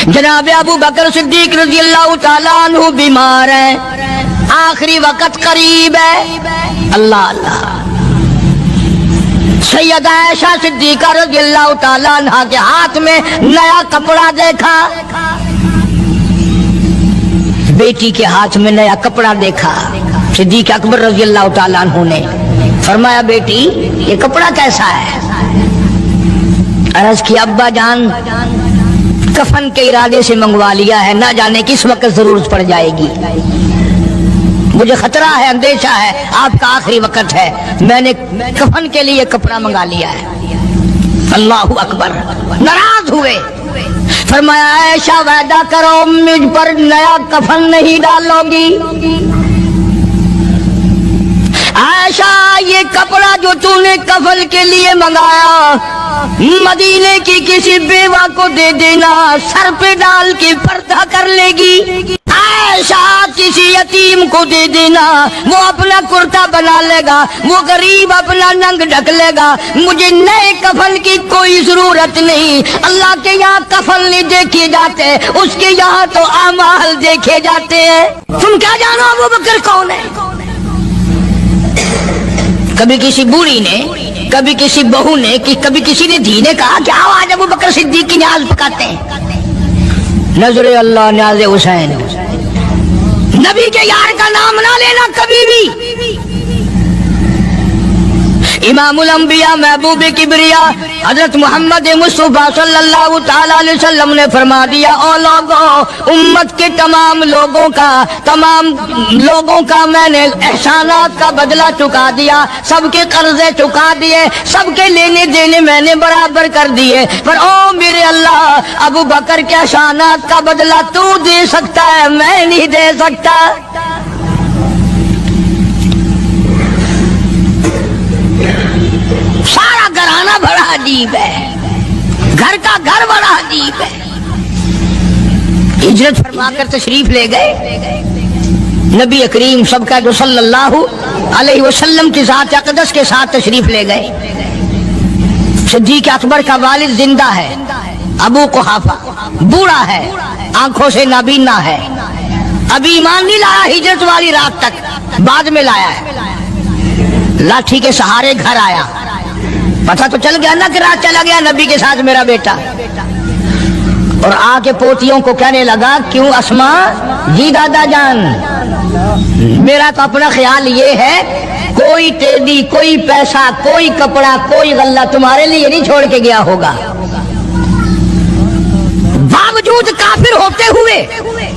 جناب ابو بکر صدیق رضی اللہ تعالیٰ عنہ بیمار ہیں، آخری وقت قریب ہے۔ اللہ اللہ۔ سیدہ عائشہ صدیقہ رضی اللہ تعالیٰ عنہ کے ہاتھ میں نیا کپڑا دیکھا، بیٹی کے ہاتھ میں نیا کپڑا دیکھا۔ صدیق اکبر رضی اللہ تعالیٰ عنہ نے فرمایا بیٹی یہ کپڑا کیسا ہے؟ عرض کی ابا جان کفن کے ارادے سے منگوا لیا ہے، نہ جانے کس وقت ضرورت پڑ جائے گی، مجھے خطرہ ہے، اندیشہ ہے، آپ کا آخری وقت ہے، میں نے کفن کے لیے کپڑا منگا لیا ہے۔ اللہ اکبر۔ ناراض ہوئے، فرمایا عائشہ وعدہ کرو مجھ پر نیا کفن نہیں ڈالو گی۔ عائشہ یہ کپڑا جو تو نے کفن کے لیے منگایا مدینے کی کسی بیوہ کو دے دینا، سر پہ ڈال کے پردہ کر لے گی۔ عائشہ کسی یتیم کو دے دینا، وہ اپنا کرتا بنا لے گا، وہ غریب اپنا ننگ ڈھک لے گا، مجھے نئے کفن کی کوئی ضرورت نہیں۔ اللہ کے یہاں کفن نہیں دیکھے جاتے، اس کے یہاں تو اعمال دیکھے جاتے ہیں۔ تم کیا جانو ابو بکر کون ہے؟ کبھی کسی بوڑھی نے، کبھی کسی بہو نے، کبھی کسی نے دھی نے کہا کہ آؤ آج ابو بکر صدیق کی نیاز پکاتے ہیں۔ نظر اللہ نیاز حسین، نبی کے یار کا نام نہ لینا کبھی بھی۔ امام الانبیاء محبوب کبریا حضرت محمد مصطفیٰ صلی اللہ تعالی علیہ وسلم نے فرما دیا، او لوگوں امت کے تمام لوگوں کا میں نے احسانات کا بدلہ چکا دیا، سب کے قرضے چکا دیے، سب کے لینے دینے میں نے برابر کر دیے، پر او میرے اللہ ابو بکر کے احسانات کا بدلہ تو دے سکتا ہے، میں نہیں دے سکتا۔ سارا گھرانہ بڑا عجیب ہے، گھر کا گھر بڑا عجیب ہے۔ ہجرت فرما کر تشریف لے گئے نبی کریم سب کا جو صلی اللہ علیہ وسلم کی ذات اقدس کے ساتھ تشریف لے گئے۔ صدیق اکبر کا والد زندہ ہے، ابو قحافہ بوڑھا ہے، آنکھوں سے نابینا ہے، ابھی ایمان نہیں لایا ہجرت والی رات تک، بعد میں لایا ہے۔ لاٹھی کے سہارے گھر آیا، پتہ تو چل گیا نا کہ رات چلا گیا نبی کے ساتھ میرا بیٹا، اور آ کے پوتیوں کو کہنے لگا کیوں اسما جی دادا جان، میرا تو اپنا خیال یہ ہے کوئی ٹیڈی، کوئی پیسہ، کوئی کپڑا، کوئی غلہ تمہارے لیے نہیں چھوڑ کے گیا ہوگا۔ باوجود کافر ہوتے ہوئے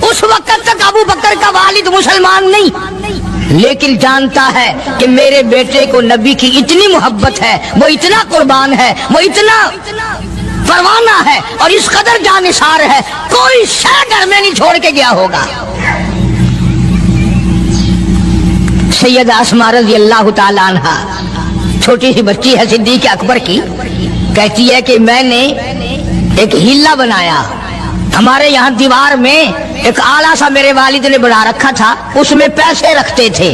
اس وقت تک ابو بکر کا والد مسلمان نہیں، لیکن جانتا ہے کہ میرے بیٹے کو نبی کی اتنی محبت ہے، وہ اتنا قربان ہے، وہ اتنا پروانہ ہے اور اس قدر جانثار ہے، کوئی شے گھر میں نہیں چھوڑ کے گیا ہوگا۔ سیدہ اسماء رضی اللہ تعالی عنہ چھوٹی سی بچی ہے صدیق اکبر کی، کہتی ہے کہ میں نے ایک ہیلا بنایا، ہمارے یہاں دیوار میں ایک آلہ سا میرے والد نے بنا رکھا تھا، اس میں پیسے رکھتے تھے،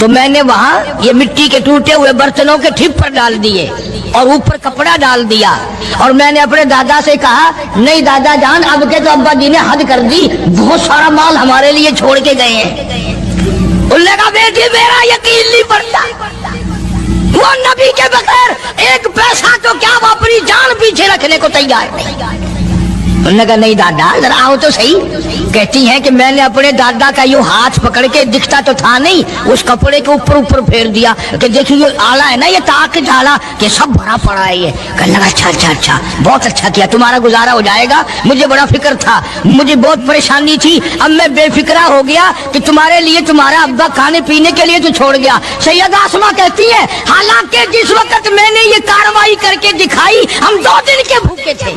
تو میں نے وہاں یہ مٹی کے ٹوٹے ہوئے برتنوں کے ٹھپ ڈال دیے اور اوپر کپڑا ڈال دیا، اور میں نے اپنے دادا سے کہا نہیں دادا جان اب کے تو ابا جی نے حد کر دی، بہت سارا مال ہمارے لیے چھوڑ کے گئے ہیں۔ انہوں نے کہا بیٹی میرا یقین نہیں پڑتا، وہ نبی کے بغیر ایک پیسہ تو کیا وہ اپنی جان پیچھے رکھنے کو تیار نہیں۔ انہوں نے کہا نہیں دادا ذرا آؤ تو صحیح۔ کہتی ہیں کہ میں نے اپنے دادا کا یوں ہاتھ پکڑ کے، دکھتا تو تھا نہیں، اس کپڑے کے اوپر پھیر دیا کہ دیکھیں یہ آلہ ہے نا، یہ تاک ڈالا کہ سب بھرا پڑا ہے۔ یہ کہنے لگا اچھا بہت اچھا کیا، تمہارا گزارا ہو جائے گا، مجھے بڑا فکر تھا، مجھے بہت پریشانی تھی، اب میں بے فکرہ ہو گیا کہ تمہارے لیے تمہارا ابا کھانے پینے کے لیے تو چھوڑ گیا۔ سیدہ اسماء کہتی ہے حالانکہ جس وقت میں نے یہ کارروائی کر کے دکھائی ہم 2 دن کے بھوکے تھے۔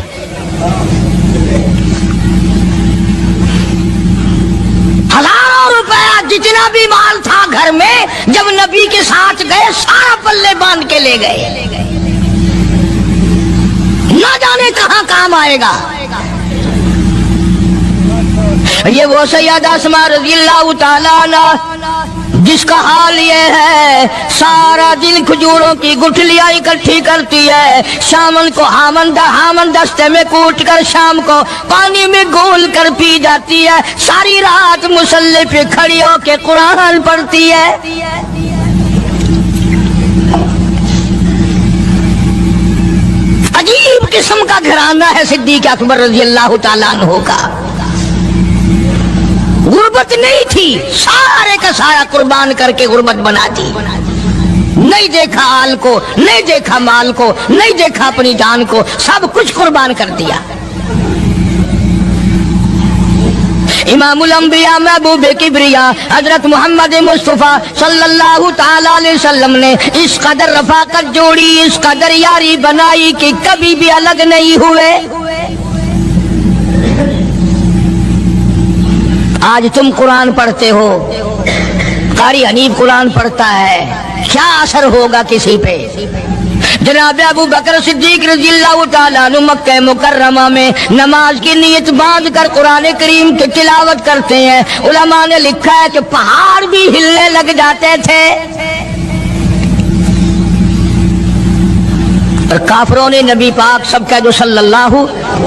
ہزاروں روپیہ جتنا بھی مال تھا گھر میں جب نبی کے ساتھ گئے سارا پلے باندھ کے لے گئے، نہ جانے کہاں کام آئے گا۔ یہ وہ سیدہ اسماء رضی اللہ تعالیٰ عنہ جس کا حال یہ ہے سارا دن کھجوروں کی گٹھلیاں اکٹھی کرتی ہے، شامن کو ہامن دستے میں کوٹ کر شام کو پانی میں گھول کر پی جاتی ہے، ساری رات مصلی پہ کھڑی ہو کے قرآن پڑھتی ہے۔ عجیب قسم کا گھرانہ ہے صدیق اکبر رضی اللہ تعالیٰ عنہ کا۔ غربت نہیں تھی، سارے کا سارا قربان کر کے غربت بنا دی، نہیں دیکھا آل کو، نہیں دیکھا مال کو، نہیں دیکھا اپنی جان کو، سب کچھ قربان کر دیا۔ امام الانبیاء محبوب کبریا حضرت محمد مصطفیٰ صلی اللہ تعالی علیہ وسلم نے اس قدر رفاقت جوڑی، اس قدر یاری بنائی کہ کبھی بھی الگ نہیں ہوئے۔ آج تم قرآن پڑھتے ہو، قاری حنیف قرآن پڑھتا ہے، کیا اثر ہوگا کسی پہ؟ جناب ابو بکر صدیق رضی اللہ تعالیٰ عنہ مکہ مکرمہ میں نماز کی نیت باندھ کر قرآن کریم کی تلاوت کرتے ہیں، علماء نے لکھا ہے کہ پہاڑ بھی ہلنے لگ جاتے تھے، اور کافروں نے نبی پاک سب کا جو صلی اللہ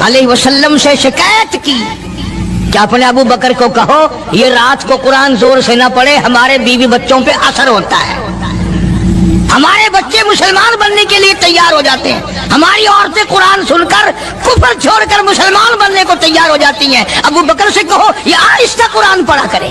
علیہ وسلم سے شکایت کی کہ اپنے ابو بکر کو کہو یہ رات کو قرآن زور سے نہ پڑھے، ہمارے بیوی بچوں پہ اثر ہوتا ہے، ہمارے بچے مسلمان بننے کے لیے تیار ہو جاتے ہیں، ہماری عورتیں قرآن سن کر کفر چھوڑ کر مسلمان بننے کو تیار ہو جاتی ہیں، ابو بکر سے کہو یہ آہستہ قرآن پڑھا کرے۔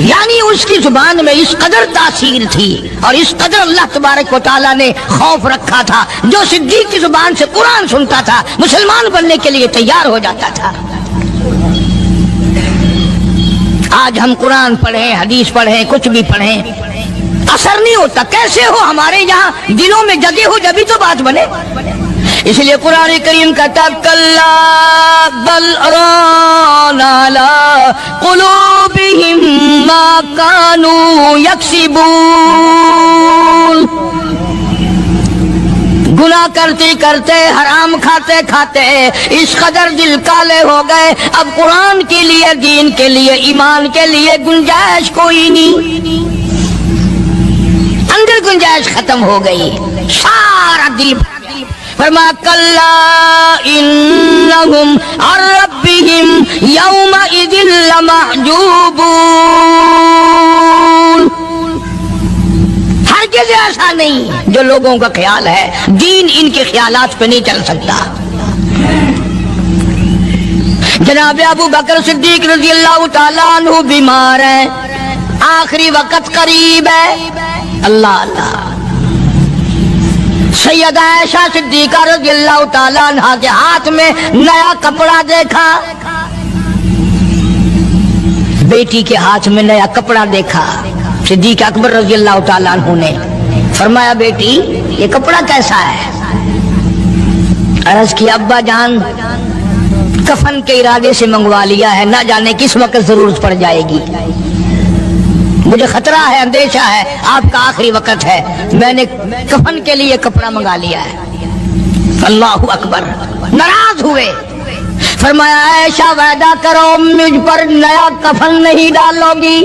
یعنی اس کی زبان میں اس قدر تاثیر تھی اور اس قدر اللہ تبارک و تعالیٰ نے خوف رکھا تھا، جو صدیق کی زبان سے قرآن سنتا تھا مسلمان بننے کے لیے تیار ہو جاتا تھا۔ آج ہم قرآن پڑھیں، حدیث پڑھیں، کچھ بھی پڑھیں، اثر نہیں ہوتا۔ کیسے ہو؟ ہمارے یہاں دلوں میں جگہ ہو جبھی تو بات بنے۔ اس لیے قرآن کریم کا کلا بل ران علی قلوبہم ما کانوا یکسبون، گناہ کرتے کرتے حرام کھاتے کھاتے اس قدر دل کالے ہو گئے، اب قرآن کے لیے، دین کے لیے، ایمان کے لیے گنجائش کوئی نہیں، اندر گنجائش ختم ہو گئی، سارا دل فرما کلا انہم عن ربہم یومئذ لمحجوبون، ہرگز ایسا نہیں جو لوگوں کا خیال ہے، دین ان کے خیالات پہ نہیں چل سکتا۔ جناب ابو بکر صدیق رضی اللہ تعالیٰ عنہ بیمار ہیں، آخری وقت قریب ہے، اللہ اللہ۔ سیدہ عائشہ صدیقہ رضی اللہ تعالیٰ عنہ کے ہاتھ میں نیا کپڑا دیکھا، بیٹی کے ہاتھ میں نیا کپڑا دیکھا، صدیق اکبر رضی اللہ تعالیٰ عنہ نے فرمایا بیٹی یہ کپڑا کیسا ہے؟ عرض کی ابا جان کفن کے ارادے سے منگوا لیا ہے، نہ جانے کس وقت ضرورت پڑ جائے گی، مجھے خطرہ ہے، اندیشہ ہے، آپ کا آخری وقت ہے، میں نے کفن کے لیے کپڑا منگا لیا ہے۔ اللہ اکبر۔ ناراض ہوئے، فرمایا عائشہ وعدہ کرو مجھ پر نیا کفن نہیں ڈالو گی۔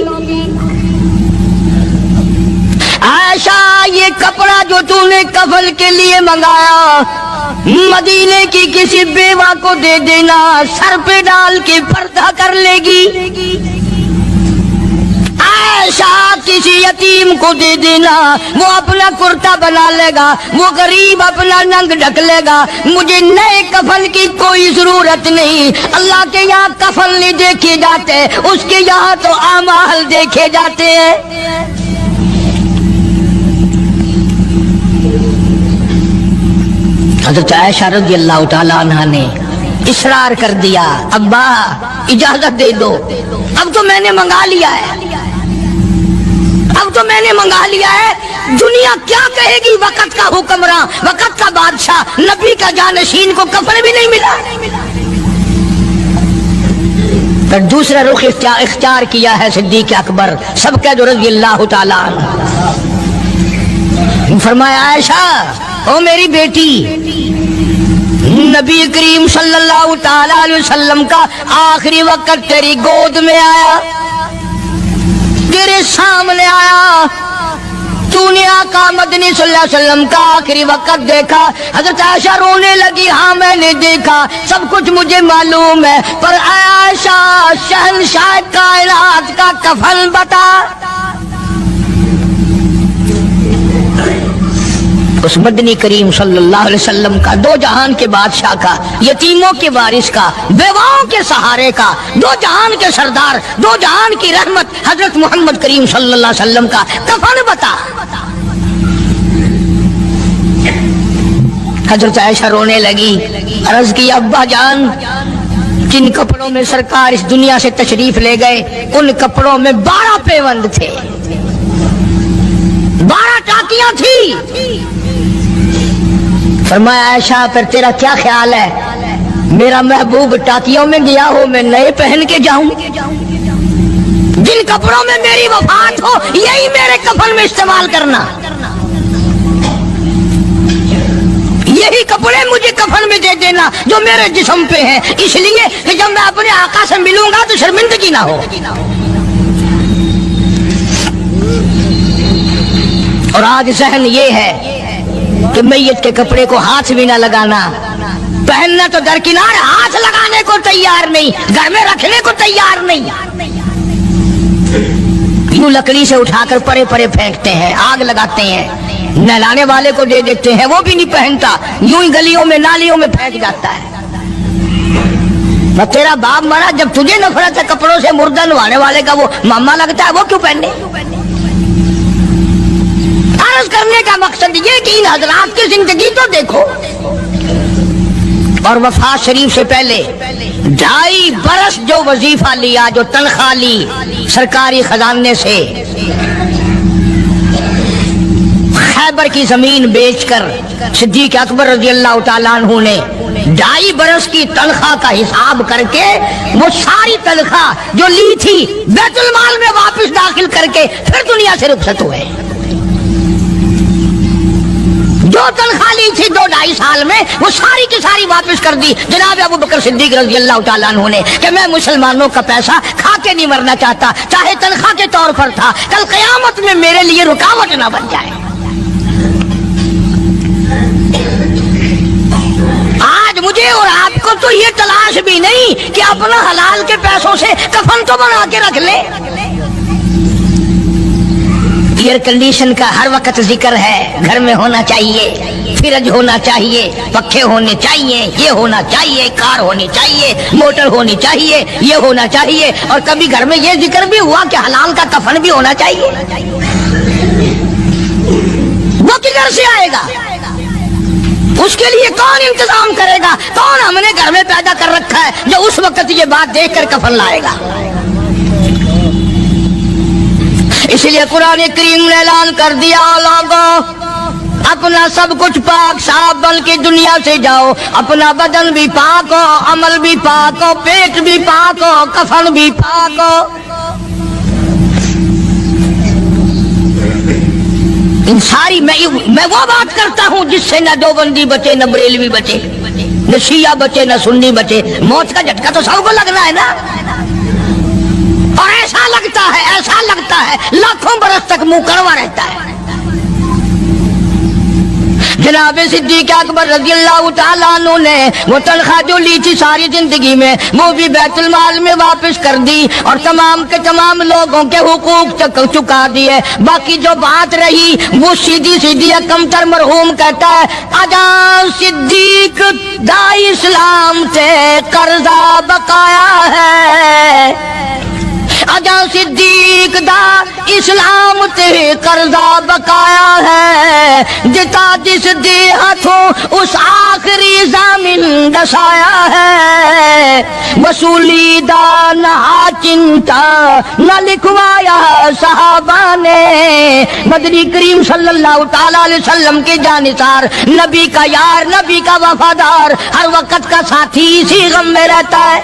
عائشہ یہ کپڑا جو تو نے کفن کے لیے منگایا مدینے کی کسی بیوہ کو دے دینا، سر پہ ڈال کے پردہ کر لے گی۔ عائشہ کسی یتیم کو دے دینا، وہ اپنا کرتا بنا لے گا، وہ غریب اپنا ننگ ڈھک لے گا، مجھے نئے کفن کی کوئی ضرورت نہیں۔ اللہ کے یہاں کفن نہیں دیکھے جاتے، اس کے یہاں تو اعمال دیکھے جاتے ہیں۔ حضرت عائشہ رضی اللہ تعالیٰ عنہ نے اصرار کر دیا، ابا اجازت دے دو، اب تو میں نے منگا لیا ہے، اب تو میں نے منگا لیا ہے، دنیا کیا کہے گی؟ وقت کا حکمراں، وقت کا بادشاہ، نبی کا جانشین کو کفن بھی نہیں ملا۔ پھر دوسرا رخ اختیار کیا ہے صدیق اکبر سب کا جو رضی اللہ تعالیٰ عنہ، فرمایا عائشہ او میری بیٹی نبی کریم صلی اللہ تعالی علیہ وسلم کا آخری وقت تیری گود میں آیا، تیرے سامنے آیا، تو نے آقا مدنی صلی اللہ علیہ وسلم کا آخری وقت دیکھا۔ حضرت عائشہ رونے لگی، ہاں میں نے دیکھا، سب کچھ مجھے معلوم ہے، پر اے عائشہ شہنشاہ کائنات کا کفن بتا۔ اس مدنی کریم صلی اللہ علیہ وسلم کا، دو جہان کے بادشاہ کا، یتیموں کے وارث کا، بیواؤں کے سہارے کا، دو جہان کے سردار، دو جہان کی رحمت حضرت محمد کریم صلی اللہ علیہ وسلم کا کفن بتا۔ حضرت عائشہ رونے لگی، عرض کی ابا جان، جن کپڑوں میں سرکار اس دنیا سے تشریف لے گئے ان کپڑوں میں 12 پیوند تھے، 12 ٹاکیاں تھی۔ فرمایا عائشہ پھر تیرا کیا خیال ہے، میرا محبوب ٹاکیوں میں گیا ہو میں نئے پہن کے جاؤں؟ جن کپڑوں میں میری وفات ہو یہی میرے کفن میں استعمال کرنا، یہی کپڑے مجھے کفن میں دے دینا جو میرے جسم پہ ہیں، اس لیے کہ جب میں اپنے آقا سے ملوں گا تو شرمندگی نہ ہو۔ اور آج ذہن یہ ہے کہ میت کے کپڑے کو ہاتھ بھی نہ لگانا، پہننا تو درکنار، ہاتھ لگانے کو تیار نہیں، گھر میں رکھنے کو تیار نہیں، یوں لکڑی سے اٹھا کر پرے پرے پھینکتے ہیں، آگ لگاتے ہیں، نہلانے والے کو دے دیتے ہیں، وہ بھی نہیں پہنتا، یوں ہی گلیوں میں نالیوں میں پھینک جاتا ہے۔ تیرا باپ مرا، جب تجھے نفرت ہے کپڑوں سے، مردہ نوانے والے کا وہ ماما لگتا ہے، وہ کیوں پہنے؟ عرض کرنے کا مقصد یہ کہ ان حضرات کی زندگی تو دیکھو، اور وفات شریف سے پہلے 2.5 برس جو وظیفہ لیا، جو تنخواہ لی سرکاری خزانے سے، خیبر کی زمین بیچ کر صدیق اکبر رضی اللہ تعالیٰ عنہ نے 2.5 برس کی تنخواہ کا حساب کر کے وہ ساری تنخواہ جو لی تھی بیت المال میں واپس داخل کر کے پھر دنیا سے رخصت ہوئے۔ جو تنخواہ لی تھی 2-2.5 سال میں وہ ساری کی ساری واپس کر دی جناب ابو بکر صدیق رضی اللہ تعالیٰ عنہ نے، کہ میں مسلمانوں کا پیسہ کھا کے نہیں مرنا چاہتا، چاہے تنخواہ کے طور پر تھا، کل قیامت میں میرے لیے رکاوٹ نہ بن جائے۔ آج مجھے اور آپ کو تو یہ تلاش بھی نہیں کہ اپنا حلال کے پیسوں سے کفن تو بنا کے رکھ لے۔ ایئر کنڈیشن کا ہر وقت ذکر ہے، گھر میں ہونا چاہیے، فریج ہونا چاہیے، پکھے ہونے چاہیے، یہ ہونا چاہیے، کار ہونی چاہیے، موٹر ہونی چاہیے، یہ ہونا چاہیے، اور کبھی گھر میں یہ ذکر بھی ہوا کہ حلال کا کفن بھی ہونا چاہیے۔ وہ کدھر سے آئے گا؟ اس کے لیے کون انتظام کرے گا؟ کون ہم نے گھر میں پیدا کر رکھا ہے جو اس وقت یہ بات دیکھ کر کفن لائے گا؟ اس لیے قرآن کریم نے اعلان کر دیا، لوگو اپنا سب کچھ پاک صاف بن کے دنیا سے جاؤ، اپنا بدن بھی پاک ہو، عمل بھی پاک ہو، پیٹ بھی پاک ہو، کفن بھی پاک ہو۔ ان ساری میں وہ بات کرتا ہوں جس سے نہ دیوبندی بچے، نہ بریلوی بچے، نہ شیعہ بچے، نہ سنی بچے۔ موت کا جھٹکا تو سب کو لگنا ہے نا، اور ایسا لگتا ہے لاکھوں برس تک منہ کڑوا رہتا ہے۔ جناب صدیق اکبر رضی اللہ تعالیٰ عنہ نے وہ تنخواہ جو لی تھی ساری زندگی میں وہ بھی بیت المال میں واپس کر دی، اور تمام کے تمام لوگوں کے حقوق تک چکا دیے۔ باقی جو بات رہی وہ سیدھی کمتر مرحوم کہتا ہے، اجا صدیق دا اسلام تے قرضہ بقایا ہے، اجا صدیق دا اسلام تے قرضہ بقایا ہے، جتا جس دے ہاتھوں اس آخری ضامن دسایا ہے، وصولی دا نہ چنتا نہ لکھوایا صحابہ نے۔ مدنی کریم صلی اللہ تعالی علیہ وسلم کے جانثار، نبی کا یار، نبی کا وفادار، ہر وقت کا ساتھی اسی غم میں رہتا ہے،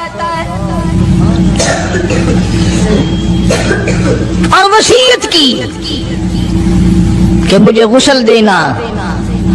اور وصیت کی کہ مجھے غسل دینا،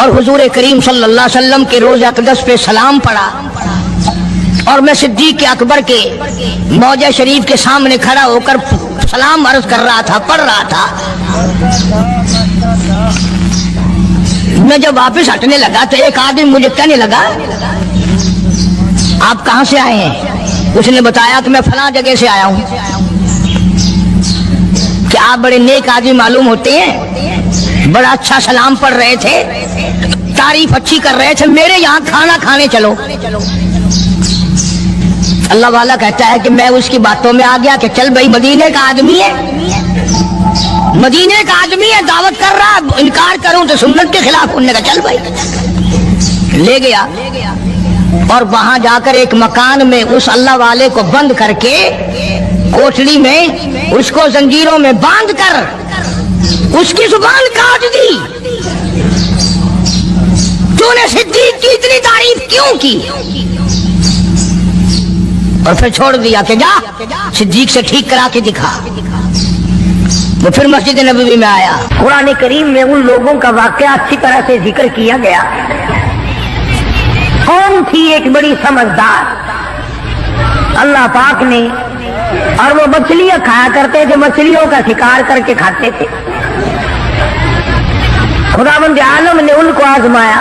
اور حضور کریم صلی اللہ علیہ وسلم کے روز اقدس پہ سلام پڑا، اور میں صدیق اکبر کے موضع شریف کے سامنے کھڑا ہو کر سلام عرض کر رہا تھا، پڑھ رہا تھا۔ میں جب واپس ہٹنے لگا تو ایک آدمی مجھے کہنے لگا آپ کہاں سے آئے ہیں؟ اس نے بتایا کہ میں فلاں جگہ سے آیا ہوں۔ کہ آپ بڑے نیک آدمی معلوم ہوتے ہیں، بڑا اچھا سلام پڑھ رہے تھے، تعریف اچھی کر رہے تھے، میرے یہاں کھانا کھانے چلو۔ اللہ والا کہتا ہے کہ میں اس کی باتوں میں آ گیا کہ چل بھائی، مدینے کا آدمی ہے، مدینے کا آدمی ہے، دعوت کر رہا، انکار کروں تو سنت کے خلاف، انہوں نے کہا چل بھائی، لے گیا۔ اور وہاں جا کر ایک مکان میں اس اللہ والے کو بند کر کے، کوٹڑی میں اس کو زنجیروں میں باندھ کر اس کی زبان کاٹ دی۔ تو نے صدیق کی اتنی تعریف کیوں کی؟ اور پھر چھوڑ دیا کہ جا صدیق سے ٹھیک کرا کے دکھا۔ وہ پھر مسجد نبوی میں آیا۔ قرآن کریم میں ان لوگوں کا واقعہ اچھی طرح سے ذکر کیا گیا۔ قوم تھی ایک بڑی سمجھدار، اللہ پاک نے، اور وہ مچھلیاں کھایا کرتے تھے، مچھلیوں کا شکار کر کے کھاتے تھے۔ خداوند عالم نے ان کو آزمایا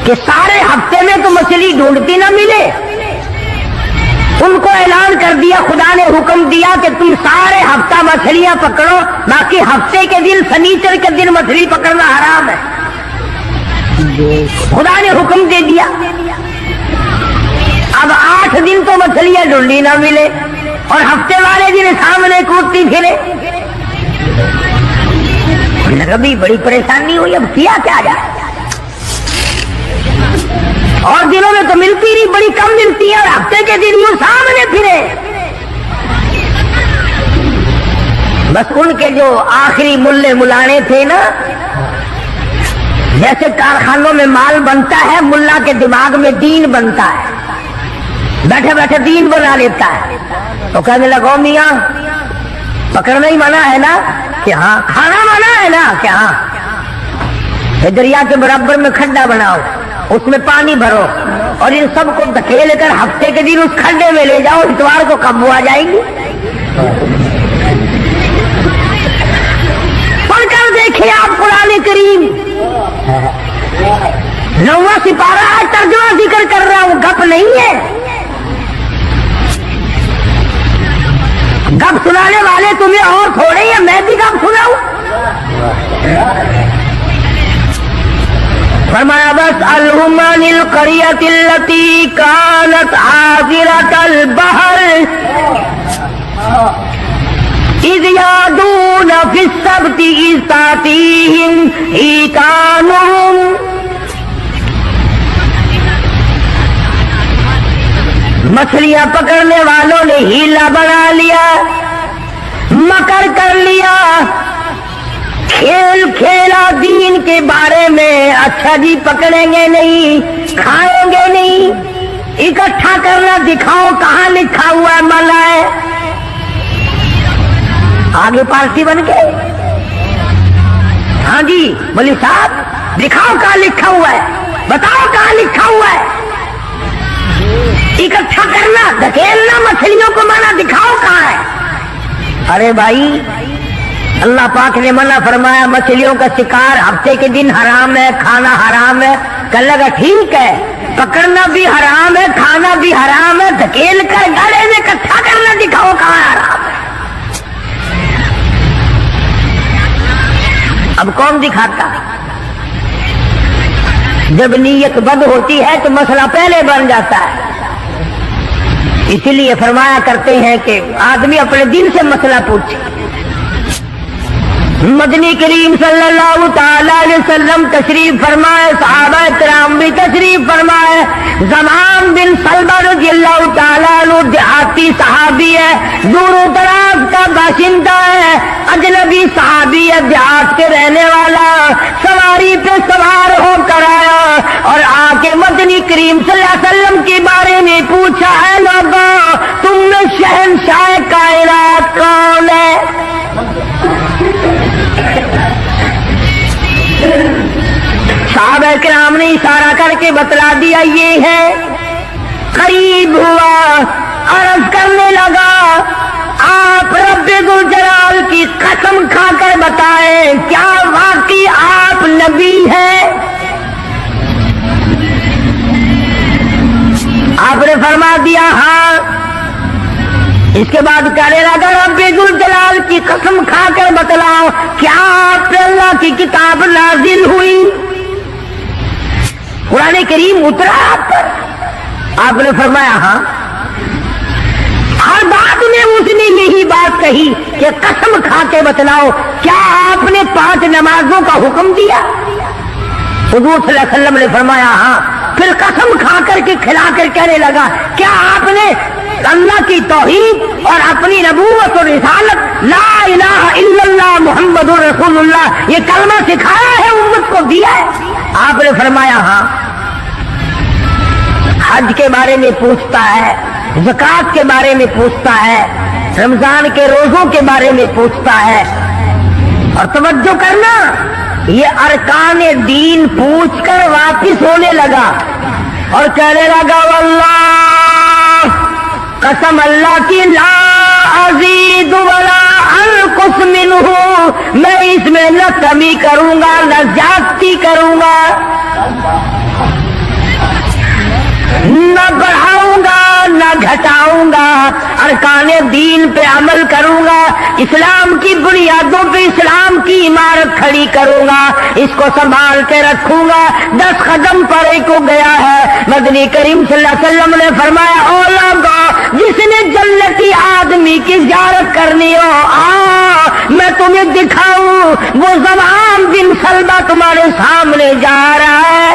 کہ سارے ہفتے میں تو مچھلی ڈھونڈتی نہ ملے۔ ان کو اعلان کر دیا، خدا نے حکم دیا کہ تم سارے ہفتہ مچھلیاں پکڑو، باقی ہفتے کے دن سنیچر کے دن مچھلی پکڑنا حرام ہے۔ خدا نے حکم دے دیا۔ اب 8 دن تو مچھلیاں ڈھونڈی نہ ملے، اور ہفتے والے دن سامنے کودتی پھرے۔ کبھی بڑی پریشانی ہوئی، اب کیا کیا جائے؟ اور دنوں میں تو ملتی نہیں، بڑی کم ملتی ہے، اور ہفتے کے دن وہ سامنے پھرے۔ بس ان کے جو آخری ملے ملانے تھے نا، جیسے کارخانوں میں مال بنتا ہے، ملا کے دماغ میں دین بنتا ہے، بیٹھے بیٹھے دین بنا لیتا ہے۔ تو کہنے لگو میاں پکڑنا ہی منع ہے نا؟ کہ ہاں۔ کھانا منع ہے نا؟ کہ ہاں۔ دریا کے برابر میں کھڈا بناؤ، اس میں پانی بھرو، اور ان سب کو دھکیل کر ہفتے کے دن اس کھڈے میں لے جاؤ، اتوار کو قابو آ جائے گی۔ پڑھ کر دیکھیں آپ قرآن کریم، 9واں سپارہ ہے، ترجمہ ذکر کر رہا ہوں، گپ نہیں ہے۔ گپ سنانے والے تمہیں اور تھوڑے ہیں، میں بھی گپ سناؤں؟ فرمایا بس الہمن القریۃ التی کانت حاضرۃ البحر اذ یعدون فی السبت اذ تأتیہم حیتانہم۔ مچھلیاں پکڑنے والوں نے ہیلا بنا لیا، مکر کر لیا، کھیل کھیلا دین کے بارے میں۔ اچھا جی پکڑیں گے نہیں، کھائیں گے نہیں، اکٹھا کرنا دکھاؤ کہاں لکھا ہوا ہے منع ہے۔ آگے پارٹی بن گئے، ہاں جی بولی صاحب دکھاؤ کہاں لکھا ہوا ہے، بتاؤ کہاں لکھا ہوا ہے۔ اکٹھا کرنا، دھکیلنا مچھلیوں کو منع، دکھاؤ کہاں ہے۔ ارے بھائی اللہ پاک نے منع فرمایا، مچھلیوں کا شکار ہفتے کے دن حرام ہے، کھانا حرام ہے۔ کہنے لگا ٹھیک ہے، پکڑنا بھی حرام ہے، کھانا بھی حرام ہے، دھکیل کر گڑے میں اکٹھا کرنا دکھاؤ کہاں حرام ہے۔ اب کون دکھاتا؟ جب نیت بد ہوتی ہے تو مسئلہ پہلے بن جاتا ہے۔ اسی لیے فرمایا کرتے ہیں کہ آدمی اپنے دل سے مسئلہ پوچھے۔ مدنی کریم صلی اللہ تعالی علیہ وسلم تشریف فرمائے، صحابہ کرام بھی تشریف فرمائے۔ زمان بن سلمہ رضی اللہ تعالی عنہ دیہاتی صحابی ہے، دور و دراز کا باشندہ ہے، اجنبی صحابی ہے، دیہات کے رہنے والا، سواری پہ سوار ہو کر آیا اور آ کے مدنی کریم صلی اللہ علیہ وسلم کے بارے میں پوچھا، ہے لوگوں تم میں شہنشاہ کائنات کون ہے؟ کرام نے اشارہ کر کے بتلا دیا یہ ہے. قریب ہوا, عرض کرنے لگا آپ رب ذوالجلال کی قسم کھا کر بتائیں کیا واقعی آپ نبی ہیں؟ آپ نے فرما دیا ہاں. اس کے بعد کہنے لگا رب ذوالجلال کی قسم کھا کر بتلاؤ کیا آپ پہ اللہ کی کتاب نازل ہوئی؟ قرآن کریم اترا آپ پر؟ آپ نے فرمایا ہاں. ہر بات میں اس نے یہی بات کہی کہ قسم کھا کے بتلاؤ کیا آپ نے 5 نمازوں کا حکم دیا؟ حضور صلی اللہ علیہ وسلم نے فرمایا ہاں. پھر قسم کھا کر کے کھلا کر کہنے لگا کیا آپ نے اللہ کی توحید اور اپنی نبوت اور رسالت لا الہ الا اللہ محمد رسول اللہ یہ کلمہ سکھایا ہے, امت کو دیا ہے؟ آپ نے فرمایا ہاں. حج کے بارے میں پوچھتا ہے, زکوٰۃ کے بارے میں پوچھتا ہے, رمضان کے روزوں کے بارے میں پوچھتا ہے. اور توجہ کرنا, یہ ارکان دین پوچھ کر واپس ہونے لگا اور کہنے لگا واللہ, قسم اللہ کی, لا ازید ولا انقص منہ, میں اس میں نہ کمی کروں گا نہ زیادتی کروں گا, نہ بڑھاؤں گا نہ گھٹاؤں گا. ارکان دین پہ عمل کروں گا, اسلام کی بنیادوں پہ اسلام کی عمارت کھڑی کروں گا, اس کو سنبھال کے رکھوں گا. 10 قدم پڑے کو گیا ہے. مدنی کریم صلی اللہ علیہ وسلم نے فرمایا او لوگو جس نے جنتی آدمی کی زیارت کرنی ہو میں تمہیں دکھاؤں وہ زمان بن سلمہ تمہارے سامنے جا رہا ہے.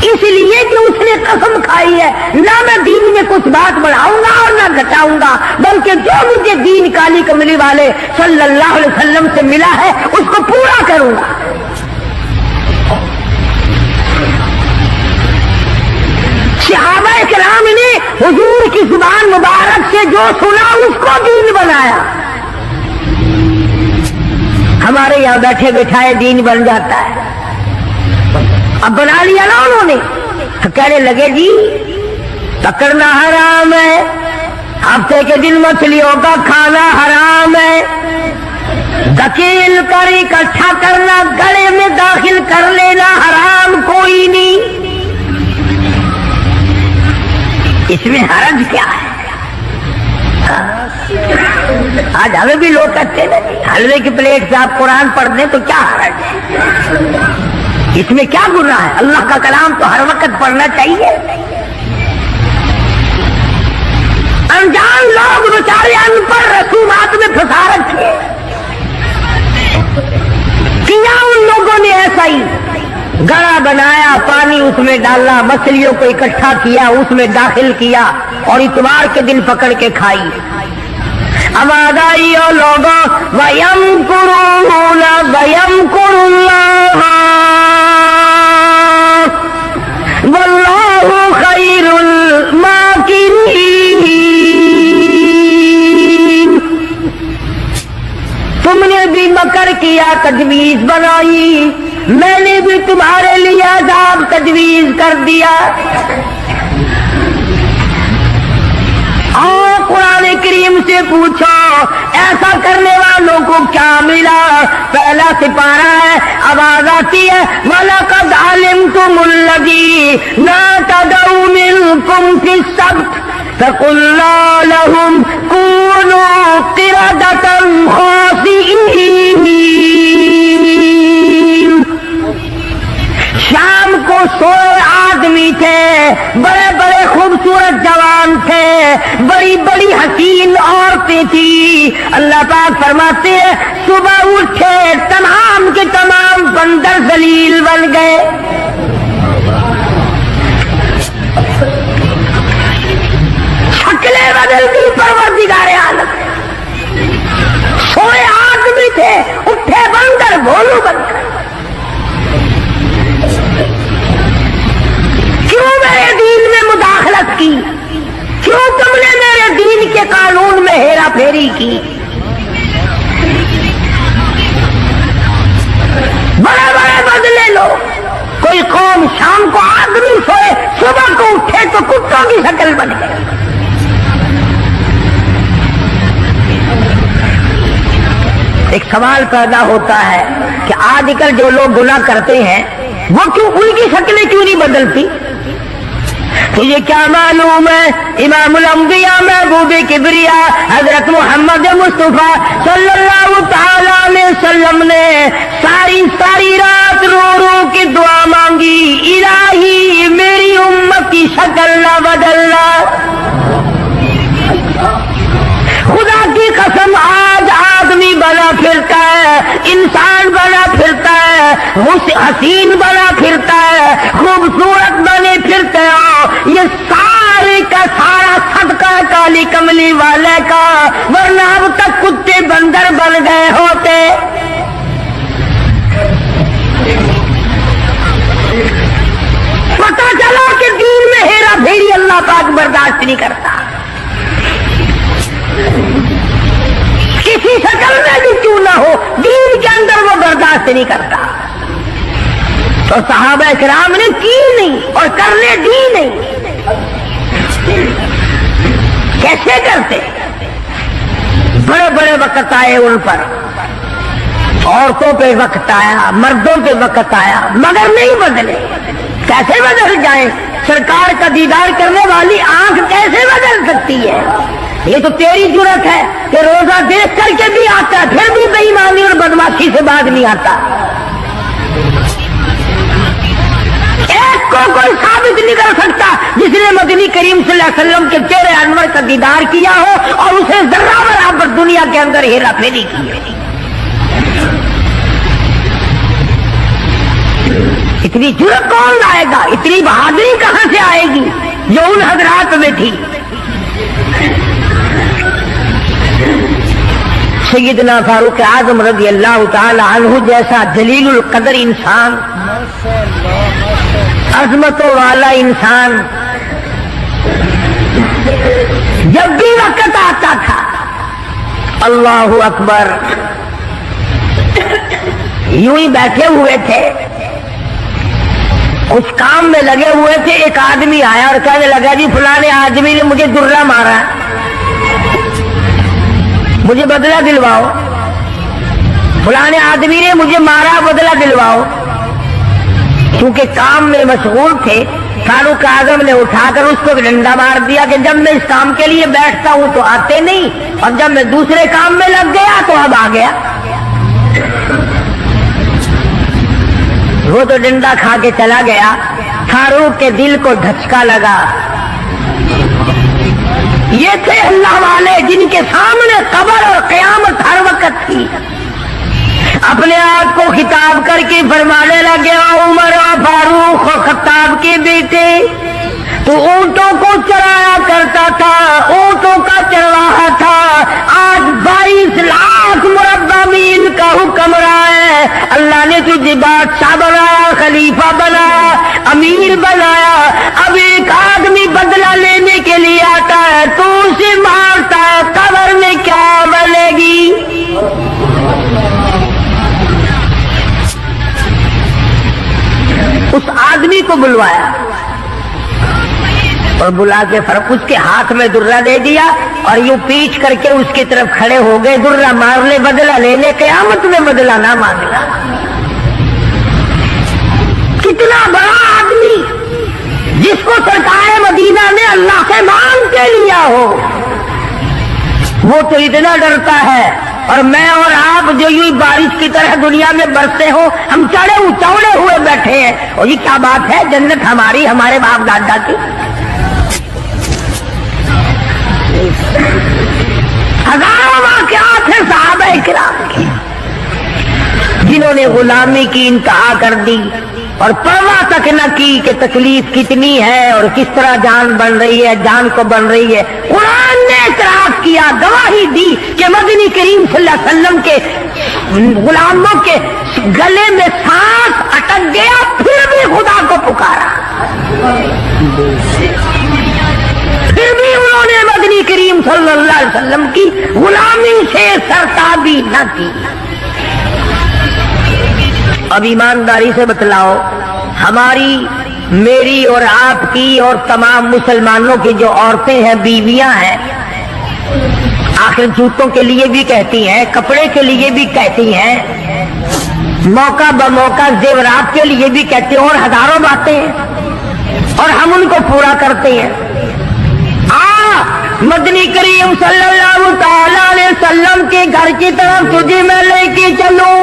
اس لیے کہ اس نے قسم کھائی ہے نہ میں دین میں کچھ بات بڑھاؤں گا اور نہ گھٹاؤں گا, بلکہ جو مجھے دین کالی کملی والے صلی اللہ علیہ وسلم سے ملا ہے اس کو پورا کروں گا. صحابہ کرام نے حضور کی زبان مبارک سے جو سنا اس کو دین بنایا. ہمارے یہاں بیٹھے بٹھائے دین بن جاتا ہے. اب بنا لیا نا انہوں نے, تو کہنے لگے جی پکڑنا حرام ہے, ہفتے کے دن مچھلیوں کا کھانا حرام ہے, دکیل کر اکٹھا کرنا گلے میں داخل کر لینا حرام کوئی نہیں. اس میں حرج کیا ہے؟ آج ہمیں بھی لوگ کہتے ہیں حلوے کی پلیٹ سے آپ قرآن پڑھ دیں تو کیا حرج ہے؟ اس میں کیا گناہ ہے؟ اللہ کا کلام تو ہر وقت پڑھنا چاہیے. انجان لوگ بیچارے ان پڑھ رسومات میں پھنسا رکھے. کیا ان لوگوں نے ایسا ہی گڑا بنایا, پانی اس میں ڈالا, مچھلیوں کو اکٹھا کیا, اس میں داخل کیا اور اتوار کے دن پکڑ کے کھائی. آواز آئی اور لوگوں وَيَمْكُرُونَ وَيَمْكُرُ اللَّهُ وَاللَّهُ خَيْرُ الْمَاكِرِينَ. تم نے بھی مکر کیا, تجویز بنائی, میں نے بھی تمہارے لیے عذاب تجویز کر دیا. اور قرآن کریم سے پوچھو ایسا کرنے والوں کو کیا ملا؟ پہلا سپارہ ہے, آواز آتی ہے وَلَقَدْ عَلِمْتُمُ الَّذِينَ اعْتَدَوْا مِنْكُمْ فِي السَّبْتِ فَقُلْنَا لَهُمْ كُونُوا قِرَدَةً خَاسِئِينَ. شام کو 100 آدمی تھے, بڑے بڑے خوبصورت جوان تھے, بڑی بڑی حسین عورتیں تھی. اللہ پاک فرماتے ہیں صبح اٹھے تمام کے تمام بندر ذلیل بن گئے. شکلیں بدل گئی پروردگار عالم. 100 آدمی تھے, اٹھے بندر بھولو بن گئے. کیوں میرے دین میں مداخلت کی؟ کیوں تم نے میرے دین کے قانون میں ہیرا پھیری کی؟ لوگ. کوئی قوم شام کو آدمی سوئے صبح کو اٹھے تو کتوں کی شکل بن گئی. ایک سوال پیدا ہوتا ہے کہ آج کل جو لوگ گناہ کرتے ہیں وہ کیوں ان کی شکلیں کیوں نہیں بدلتی؟ تجھے کیا معلوم ہے امام الانبیاء محبوب کبریا حضرت محمد مصطفیٰ صلی اللہ تعالی علیہ وسلم نے ساری رات رو رو کے دعا مانگی، الہی میری امت کی شکل نہ بدلنا. خدا کی قسم آج آدمی بنا پھرتا ہے، انسان بنا پھرتا ہے، حسین بنا پھرتا ہے، خوبصورت بنے پھرتے ہو، یہ سارے کا سارا صدقہ کالی کملی والے کا، ورنہ اب تک کتے بندر بن گئے ہوتے. پتہ چلا کہ دین میں ہیرا پھیری اللہ پاک برداشت نہیں کرتا، کسی شکل میں بھی کیوں نہ ہو دین کے اندر وہ برداشت نہیں کرتا. تو صحابہ کرام نے کی نہیں اور کرنے دی نہیں. کیسے کرتے؟ بڑے بڑے وقت آئے ان پر، عورتوں پہ وقت آیا، مردوں پہ وقت آیا، مگر نہیں بدلے. کیسے بدل جائیں؟ سرکار کا دیدار کرنے والی آنکھ کیسے بدل سکتی ہے؟ یہ تو تیری ضرورت ہے کہ روزہ دیکھ کر کے بھی آتا ہے پھر بھی بے ایمانی اور بدماشی سے باز نہیں آتا. ایک کو کوئی ثابت نہیں کر سکتا جس نے مدنی کریم صلی اللہ علیہ وسلم کے چہرے انور کا دیدار کیا ہو اور اسے ذرہ برابر دنیا کے اندر ہیرا پھیری کی ہے. اتنی جرأت کون لائے گا؟ اتنی بہادری کہاں سے آئے گی جو ان حضرات میں تھی؟ سیدنا فاروق اعظم رضی اللہ تعالی عنہ جیسا جلیل القدر انسان، عظمتوں والا انسان، جب بھی وقت آتا تھا اللہ اکبر یوں ہی بیٹھے ہوئے تھے، کچھ کام میں لگے ہوئے تھے، ایک آدمی آیا اور کہنے لگا جی فلانے آدمی نے مجھے درہ مارا، مجھے بدلہ دلواؤ. فلانے آدمی نے مجھے مارا، بدلہ دلواؤ. کیونکہ کام میں مشغول تھے فاروق اعظم نے اٹھا کر اس کو ڈنڈا مار دیا کہ جب میں اس کام کے لیے بیٹھتا ہوں تو آتے نہیں، اور جب میں دوسرے کام میں لگ گیا تو اب آ گیا. وہ تو ڈنڈا کھا کے چلا گیا. فاروق کے دل کو دھچکا لگا. یہ تھے اللہ والے جن کے سامنے قبر اور قیامت ہر وقت تھی. اپنے آپ کو خطاب کر کے فرمانے لگے عمر و فاروق و خطاب کے بیٹے، تو اونٹوں کو چرایا کرتا تھا، اونٹوں کا چرواہا تھا، آج 22 لاکھ مربع میل کا حکمراں ہے. اللہ نے تجھے بادشاہ بنایا، خلیفہ بنایا، امیر بنایا. اب ایک آدمی بدلہ لینے کے لیے آتا ہے تو اسے مارتا ہے، قبر میں کیا بنے گی؟ اس آدمی کو بلوایا اور بلا کے فرق اس کے ہاتھ میں درہ دے دیا اور یوں پیچھ کر کے اس کی طرف کھڑے ہو گئے. درہ مارنے بدلہ لینے، قیامت میں بدلہ نہ مانگنا. کتنا بڑا آدمی جس کو سرکار مدینہ نے اللہ سے مانگ کے لیا ہو، وہ تو اتنا ڈرتا ہے. اور میں اور آپ جو یوں بارش کی طرح دنیا میں برستے ہو، ہم چوڑے ہوئے بیٹھے ہیں. اور یہ کیا بات ہے؟ جنت ہماری، ہمارے باپ دادا کی. ہزاروں واقعات ہیں صحابہ کرام کے جنہوں نے غلامی کی انتہا کر دی اور پرواہ تک نہ کی کہ تکلیف کتنی ہے اور کس طرح جان بن رہی ہے، جان کو بن رہی ہے. قرآن نے اعتراف کیا، گواہی دی کہ مدنی کریم صلی اللہ علیہ وسلم کے غلاموں کے گلے میں سانس اٹک گیا، پھر بھی خدا کو پکارا، پھر بھی انہوں نے مدنی کریم صلی اللہ علیہ وسلم کی غلامی سے سرتابی نہ کی. اب ایمانداری سے بتلاؤ، ہماری میری اور آپ کی اور تمام مسلمانوں کی جو عورتیں ہیں، بیویاں ہیں، آخر جوتوں کے لیے بھی کہتی ہیں، کپڑے کے لیے بھی کہتی ہیں، موقع بموقع زیورات کے لیے بھی کہتے ہیں، اور ہزاروں باتیں ہیں، اور ہم ان کو پورا کرتے ہیں۔ مدنی کریم صلی اللہ تعالی علیہ وسلم کے گھر کی طرف تجھے میں لے کے چلوں۔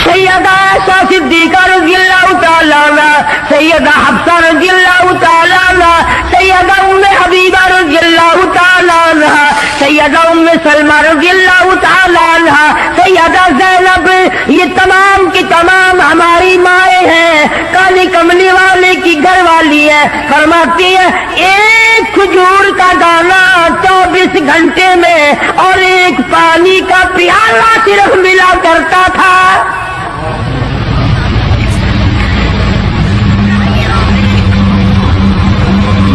سیدہ عائشہ صدیقہ رضی اللہ تعالیٰ عنہ، سیدہ حفصہ رضی اللہ تعالیٰ عنہ، سیدہ ام حبیبہ رضی اللہ تعالیٰ عنہ، سیدہ ام سلمہ رضی اللہ تعالیٰ عنہ، سیدہ زینب، یہ تمام کی تمام ہماری مائیں ہیں، کالی کملی والے کی گھر والی ہے۔ فرماتی ہے ایک کھجور کا دانہ 24 گھنٹے میں اور ایک پانی کا پیالہ صرف ملا کرتا تھا۔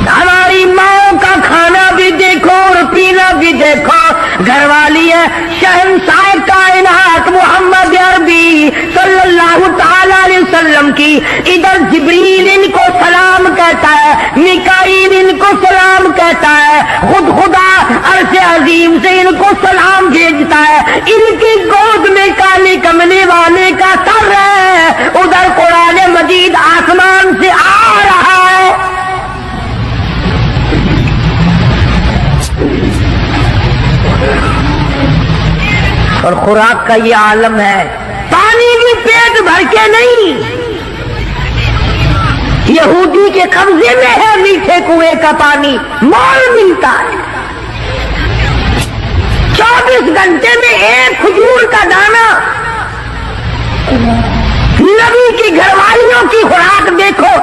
ہماری ماں کا کھانا بھی دیکھو اور پینا بھی دیکھو، گھر والی ہے شہنشاہ کائنات محمد عربی صلی اللہ تعالی علیہ وسلم کی، ادھر جبریل ان کو سلام کہتا ہے، میکائیل ان کو سلام کہتا ہے، خود خدا عرش عظیم سے ان کو سلام بھیجتا ہے، ان کی گود میں کالی کملی والے کا سر ہے، ادھر قرآن مجید آسمان سے آ رہا ہے۔ اور خوراک کا یہ عالم ہے، پانی بھی پیٹ بھر کے نہیں، یہودی کے قبضے میں ہے میٹھے کنویں کا پانی، مول ملتا ہے۔ 24 گھنٹے میں ایک کھجور کا دانہ، نبی کی گھر والیوں کی خوراک دیکھو۔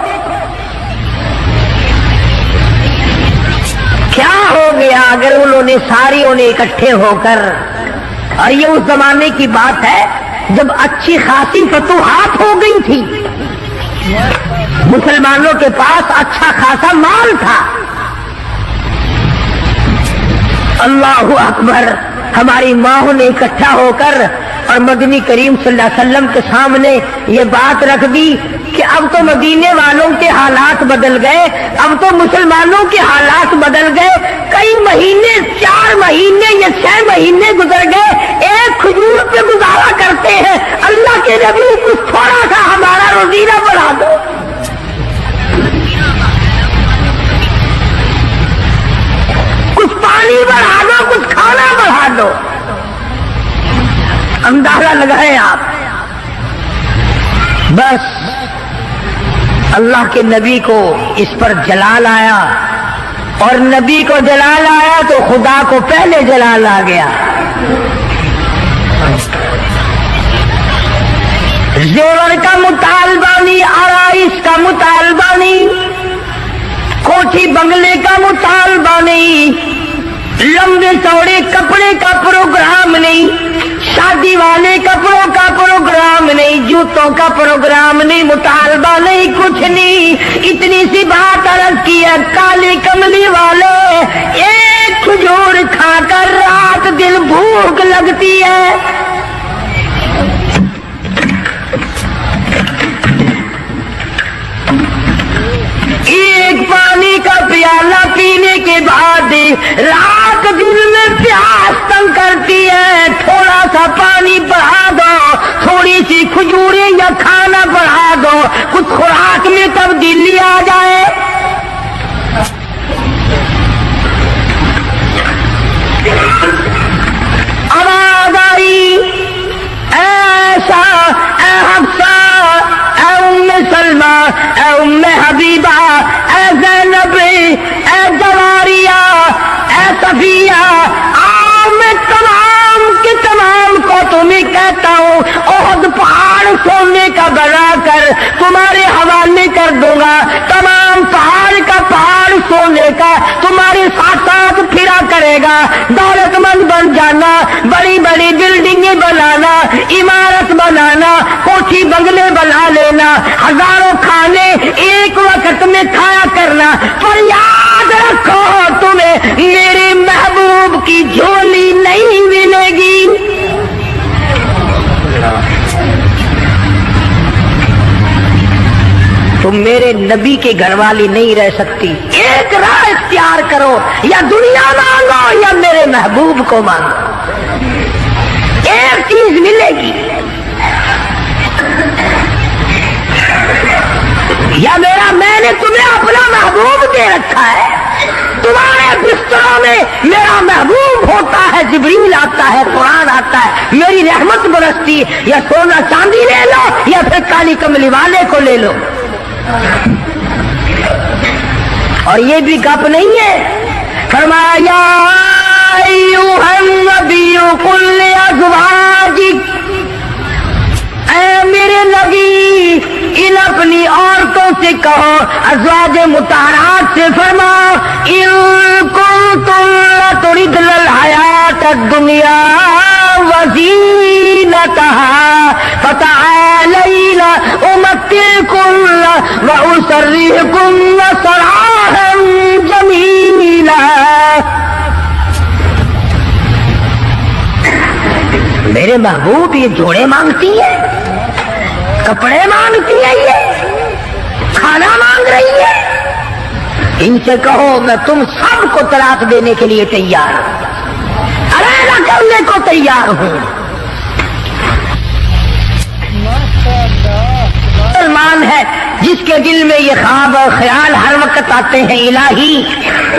کیا ہو گیا اگر انہوں نے ساری انہیں اکٹھے ہو کر، اور یہ اس زمانے کی بات ہے جب اچھی خاصی فتوحات ہو گئی تھی، مسلمانوں کے پاس اچھا خاصا مال تھا۔ اللہ اکبر، ہماری ماں نے اکٹھا ہو کر اور مدنی کریم صلی اللہ علیہ وسلم کے سامنے یہ بات رکھ دی کہ اب تو مدینے والوں کے حالات بدل گئے، اب تو مسلمانوں کے حالات بدل گئے، کئی مہینے 4 مہینے یا 6 مہینے گزر گئے، ایک کھجور پہ گزارا کرتے ہیں۔ اللہ کے نبی کچھ تھوڑا سا ہمارا روزینہ بڑھا دو۔ کچھ پانی بڑھا دو، کچھ کھانا بڑھا دو۔ اندازہ لگائیں آپ، بس اللہ کے نبی کو اس پر جلال آیا، اور نبی کو جلال آیا تو خدا کو پہلے جلال آ گیا۔ زیور کا مطالبہ نہیں، آرائش کا مطالبہ نہیں، کوٹھی بنگلے کا مطالبہ نہیں، لمبے چوڑے کپڑے کا پروگرام نہیں، شادی والے کپڑوں کا پروگرام نہیں، جوتوں کا پروگرام نہیں، مطالبہ نہیں، کچھ نہیں، اتنی سی بات عرض کی ہے، کالی کملی والے ایک کھجور کھا کر رات دن بھوک لگتی ہے۔ ایک پانی کا پیالہ پینے کے بعد رات دن میں پیاس تنگ کرتی ہے، تھوڑا سا پانی بڑھا دو، تھوڑی سی کھجوریں یا کھانا بڑھا دو، کچھ خوراک میں تبدیلی آ جائے۔ آواز آئی، اے عائشہ، اے حفصہ، اے ام سلمہ، اے ام حبیبہ، اے زینب، اے جواریہ، اے صفیہ، میں تمام کے تمام کو تمہیں کہتا ہوں، احد پہاڑ سونے کا بنا کر تمہارے حوالے کر دوں گا، تمام پہاڑ کا پہاڑ سونے کا تمہارے ساتھ ساتھ پھرا کرے گا، دولت مند بن جانا، بڑی بڑی بلڈنگیں بنانا، عمارت بنانا، کوٹھی بنگلے بنا لینا، ہزاروں کھانے ایک وقت میں کھایا کرنا، پر یاد رکھو تمہیں میرے محبوب کی جھولی نہیں ملے گی۔ نبی کے گھر والی نہیں رہ سکتی. ایک راہ اختیار کرو, یا دنیا مانگو یا میرے محبوب کو مانگو, ایک چیز ملے گی. یا میں نے تمہیں اپنا محبوب دے رکھا ہے, تمہارے بستروں میں میرا محبوب ہوتا ہے, جبریل آتا ہے, قرآن آتا ہے, میری رحمت برستی, یا سونا چاندی لے لو یا پھر کالی کملی والے کو لے لو. اور یہ بھی گپ نہیں ہے, فرمایا یا ایھا النبی قل لازواجک, اے میرے نبی ان اپنی عورتوں سے کہو, ازواج مطہرات سے فرماؤ, ان کنتم لتردن الحیات الدنیا وزینتہا فتعالین امتعکن واسرحکن سراحا جمیلا. میرے محبوب یہ جوڑے مانگتی ہے, کپڑے مانگتی ہے, یہ کھانا مانگ رہی ہے. ان سے کہو میں تم سب کو طلاق دینے کے لیے تیار ہوں, علیحدہ کرنے کو تیار ہوں. مسلمان ہے جس کے دل میں یہ خواب اور خیال ہر وقت آتے ہیں, الہی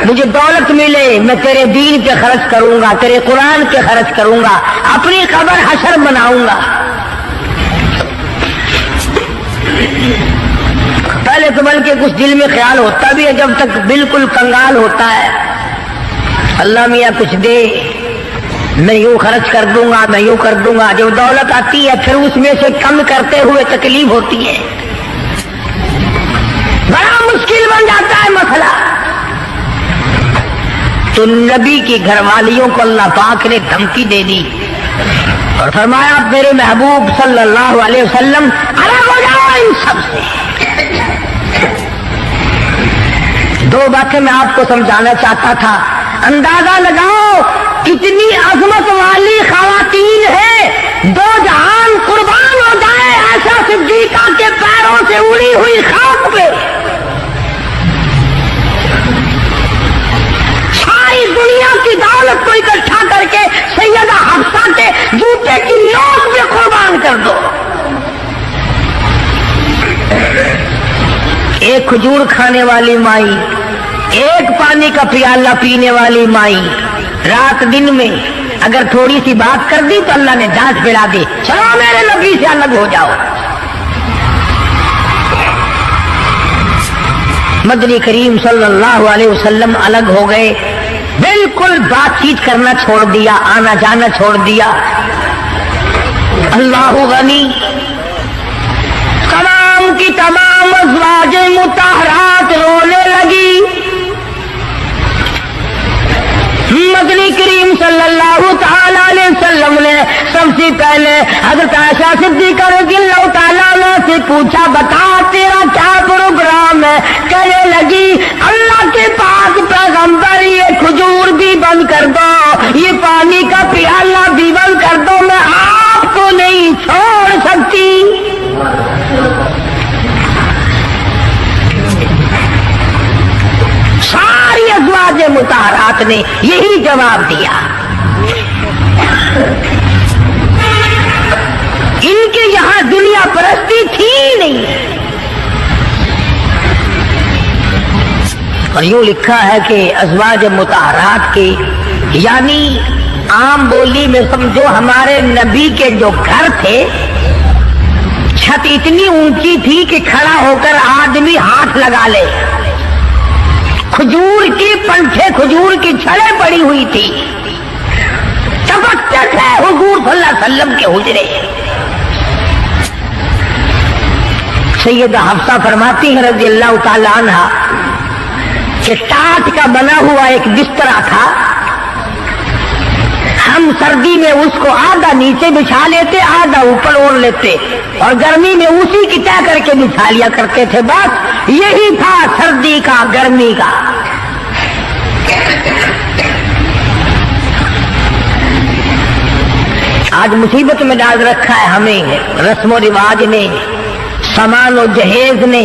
مجھے دولت ملے, میں تیرے دین پہ خرچ کروں گا, تیرے قرآن پہ خرچ کروں گا, اپنی قبر حشر بناؤں گا. پہلے تو بلکہ کچھ دل میں خیال ہوتا بھی ہے, جب تک بالکل کنگال ہوتا ہے, اللہ میاں کچھ دے, میں یوں خرچ کر دوں گا, میں یوں کر دوں گا. جب دولت آتی ہے پھر اس میں سے کم کرتے ہوئے تکلیف ہوتی ہے, بڑا مشکل بن جاتا ہے مسئلہ. تو نبی کی گھر والیوں کو اللہ پاک نے دھمکی دے دی اور فرمایا میرے محبوب صلی اللہ علیہ وسلم الگ ہو جاؤ ان سب سے. دو باتیں میں آپ کو سمجھانا چاہتا تھا. اندازہ لگاؤ کتنی عظمت والی خواتین ہیں, دو جہان قربان ہو جائے ایسا صدیقہ کے پیروں سے اڑی ہوئی خاک پہ. ساری دنیا کی دولت کو اکٹھا کر کے سیدہ حفصہ کے جوتے کی نوک پہ قربان کر دو. ایک کھجور کھانے والی مائی, ایک پانی کا پیالہ پینے والی مائی, رات دن میں اگر تھوڑی سی بات کر دی تو اللہ نے جانچ پھیلا دی, چلو میرے نبی سے الگ ہو جاؤ. مدنی کریم صلی اللہ علیہ وسلم الگ ہو گئے, بالکل بات چیت کرنا چھوڑ دیا, آنا جانا چھوڑ دیا. اللہ غنی, تمام کی تمام ازواج مطہرات رونے لگی. مدنی کریم صلی اللہ تعالی علیہ وسلم نے سب سے پہلے حضرت عائشہ صدیقہ رضی اللہ تعالیٰ عنہ سے پوچھا, بتا تیرا کیا پروگرام ہے؟ کہنے لگی اللہ کے پاک پیغمبر یہ کھجور بھی بند کر دو, یہ پانی کا پیالہ بھی بند کر دو, میں آپ کو نہیں چھوڑ سکتی. ساری ازواج مطہرات نے یہی جواب دیا. ان کے یہاں دنیا پرستی تھی نہیں. اور یوں لکھا ہے کہ ازواج مطہرات کے یعنی عام بولی میں سمجھو ہمارے نبی کے جو گھر تھے, چھت اتنی اونچی تھی کہ کھڑا ہو کر آدمی ہاتھ لگا لے. کھجور کی پنکھے, کھجور کی چھڑیں پڑی ہوئی تھی, چپکتے تھے حضور صلی اللہ علیہ وسلم کے حجرے. سیدہ حفصہ فرماتی ہیں رضی اللہ تعالی عنہ کہ ٹاٹ کا بنا ہوا ایک بسترا تھا, ہم سردی میں اس کو آدھا نیچے بچھا لیتے, آدھا اوپر اوڑھ لیتے, اور گرمی میں اسی کی طے کر کے بچھا لیا کرتے تھے. بس یہی تھا سردی کا گرمی کا. آج مصیبت میں ڈال رکھا ہے ہمیں رسم و رواج نے, سامان و جہیز نے.